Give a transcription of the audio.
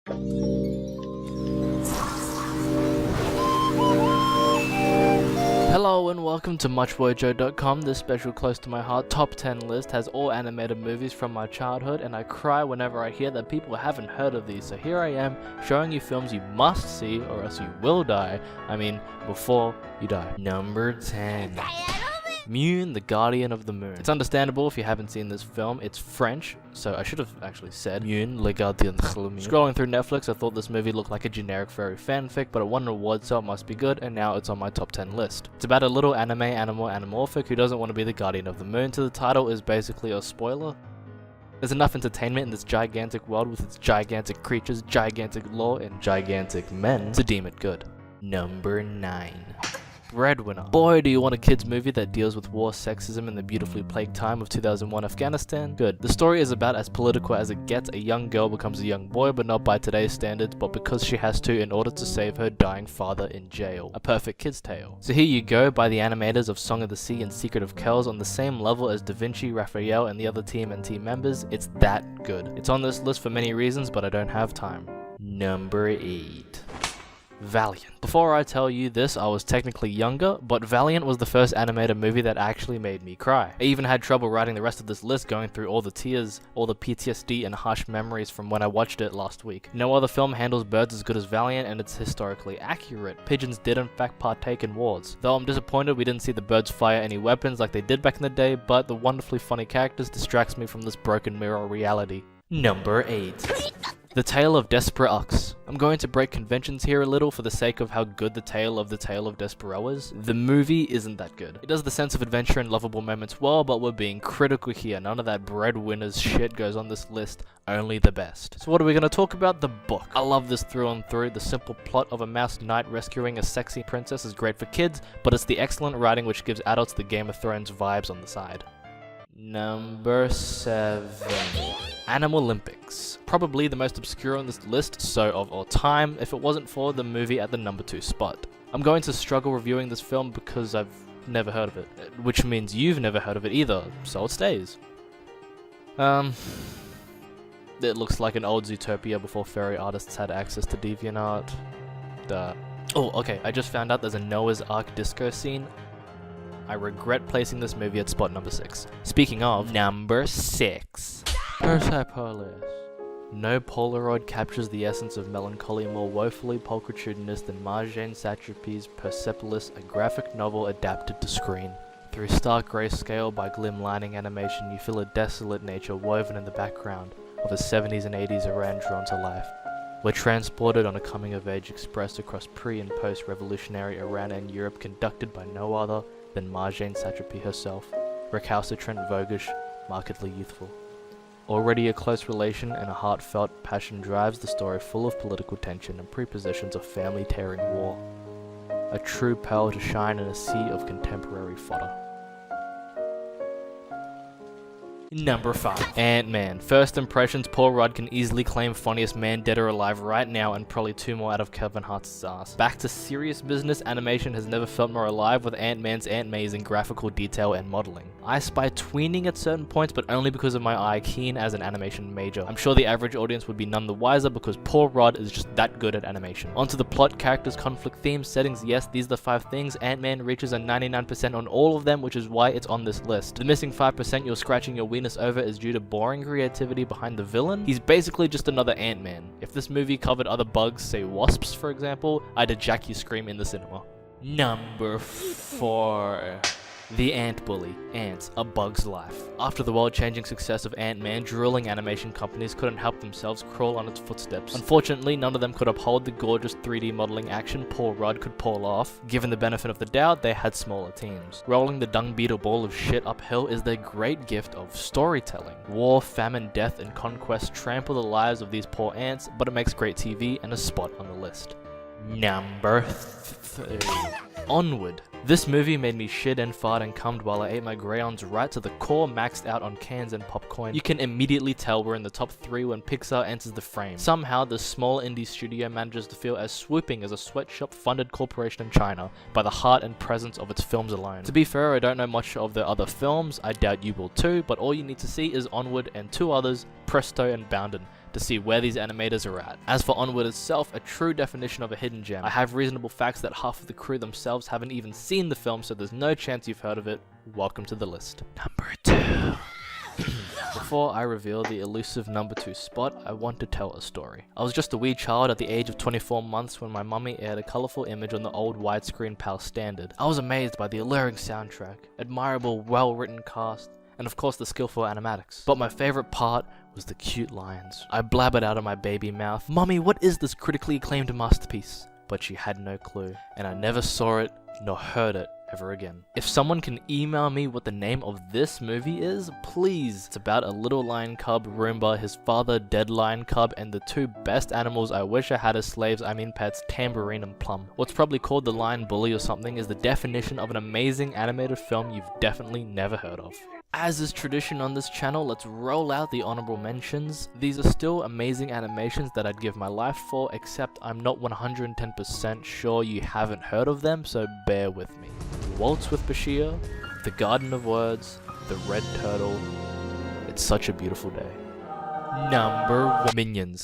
Hello and welcome to muchboyjoe.com. This special close to my heart top 10 list has all animated movies from my childhood, and I cry whenever I hear that people haven't heard of these. So here I am showing you films you must see or else you will die. I mean, before you die. Number 10. Moon, the Guardian of the Moon. It's understandable if you haven't seen this film. It's French, so I should have actually said Moon, le Gardien de la Lune. Scrolling through Netflix, I thought this movie looked like a generic furry fanfic, but it won an award, so it must be good, and now it's on my top 10 list. It's about a little anime animal anamorphic who doesn't want to be the Guardian of the Moon, so the title is basically a spoiler. There's enough entertainment in this gigantic world with its gigantic creatures, gigantic lore, and gigantic men to deem it good. Number 9. Breadwinner. Boy, do you want a kids movie that deals with war, sexism, and the beautifully plagued time of 2001 Afghanistan? Good. The story is about as political as it gets. A young girl becomes a young boy, but not by today's standards, but because she has to in order to save her dying father in jail. A perfect kids tale. So here you go, by the animators of Song of the Sea and Secret of Kells, on the same level as Da Vinci, Raphael, and the other TMNT members. It's that good. It's on this list for many reasons, but I don't have time. Number 8. Valiant. Before I tell you this, I was technically younger, but Valiant was the first animated movie that actually made me cry. I even had trouble writing the rest of this list, going through all the tears, all the PTSD and harsh memories from when I watched it last week. No other film handles birds as good as Valiant, and it's historically accurate. Pigeons did in fact partake in wars. Though I'm disappointed we didn't see the birds fire any weapons like they did back in the day, but the wonderfully funny characters distracts me from this broken mirror reality. Number 8. The Tale of Despereaux. I'm going to break conventions here a little for the sake of how good the Tale of Despereaux is. The movie isn't that good. It does the sense of adventure and lovable moments well, but we're being critical here. None of that breadwinners shit goes on this list, only the best. So what are we going to talk about? The book. I love this through and through. The simple plot of a mouse knight rescuing a sexy princess is great for kids, but it's the excellent writing which gives adults the Game of Thrones vibes on the side. Number 7. Animal Olympics. Probably the most obscure on this list, so of all time, if it wasn't for the movie at the number 2 spot. I'm going to struggle reviewing this film because I've never heard of it, which means you've never heard of it either, so it stays. It looks like an old Zootopia before fairy artists had access to DeviantArt. Oh, okay, I just found out there's a Noah's Ark disco scene. I regret placing this movie at spot number 6. Speaking of, number 6. Persepolis. No Polaroid captures the essence of melancholy more woefully pulchritudinous than Marjane Satrapi's Persepolis, a graphic novel adapted to screen. Through stark grayscale by glim lining animation, you feel a desolate nature woven in the background of a 70s and 80s Iran drawn to life. We're transported on a coming-of-age express across pre- and post-revolutionary Iran and Europe, conducted by no other than Marjane Satrapi herself, recalcitrant, voguish, markedly youthful. Already a close relation and a heartfelt passion drives the story, full of political tension and prepossessions of family-tearing war. A true pearl to shine in a sea of contemporary fodder. Number 5. AntMan. First impressions, Paul Rudd can easily claim funniest man dead or alive right now, and probably 2 more out of Kevin Hart's ass. Back to serious business, animation has never felt more alive with AntMan's amazing graphical detail and modeling. I spy tweening at certain points, but only because of my eye keen as an animation major. I'm sure the average audience would be none the wiser because Paul Rudd is just that good at animation. Onto the plot, characters, conflict, themes, settings. Yes, these are the 5 things. AntMan reaches a 99% on all of them, which is why it's on this list. The missing 5% you're scratching your weenus over is due to boring creativity behind the villain. He's basically just another Ant-Man. If this movie covered other bugs, say wasps for example, I'd eject you scream in the cinema. Number 4. The Ant Bully. Ants, A Bug's Life. After the world-changing success of Ant-Man, drooling animation companies couldn't help themselves crawl on its footsteps. Unfortunately, none of them could uphold the gorgeous 3D modeling action Paul Rudd could pull off. Given the benefit of the doubt, they had smaller teams. Rolling the dung beetle ball of shit uphill is their great gift of storytelling. War, famine, death, and conquest trample the lives of these poor ants, but it makes great TV and a spot on the list. Number 3. Onward. This movie made me shit and fart and cummed while I ate my crayons right to the core, maxed out on cans and popcorn. You can immediately tell we're in the top 3 when Pixar enters the frame. Somehow, the small indie studio manages to feel as swooping as a sweatshop-funded corporation in China by the heart and presence of its films alone. To be fair, I don't know much of their other films, I doubt you will too, but all you need to see is Onward and 2 others, Presto and Bounden, to see where these animators are at. As for Onward itself, a true definition of a hidden gem. I have reasonable facts that half of the crew themselves haven't even seen the film, so there's no chance you've heard of it. Welcome to the list. Number 2. Before I reveal the elusive number 2 spot, I want to tell a story. I was just a wee child at the age of 24 months when my mummy aired a colourful image on the old widescreen PAL standard. I was amazed by the alluring soundtrack, admirable, well-written cast, and of course the skillful animatics. But my favourite part was the cute lions. I blabbered out of my baby mouth, "Mummy, what is this critically acclaimed masterpiece?" But she had no clue, and I never saw it nor heard it ever again. If someone can email me what the name of this movie is, please. It's about a little lion cub, Roomba, his father, dead lion cub, and the two best animals I wish I had as slaves, I mean pets, Tambourine and Plum. What's probably called the Lion Bully or something is the definition of an amazing animated film you've definitely never heard of. As is tradition on this channel, let's roll out the honorable mentions. These are still amazing animations that I'd give my life for, except I'm not 110% sure you haven't heard of them, so bear with me. Waltz with Bashir, The Garden of Words, The Red Turtle. It's such a beautiful day. Number 1. Minions.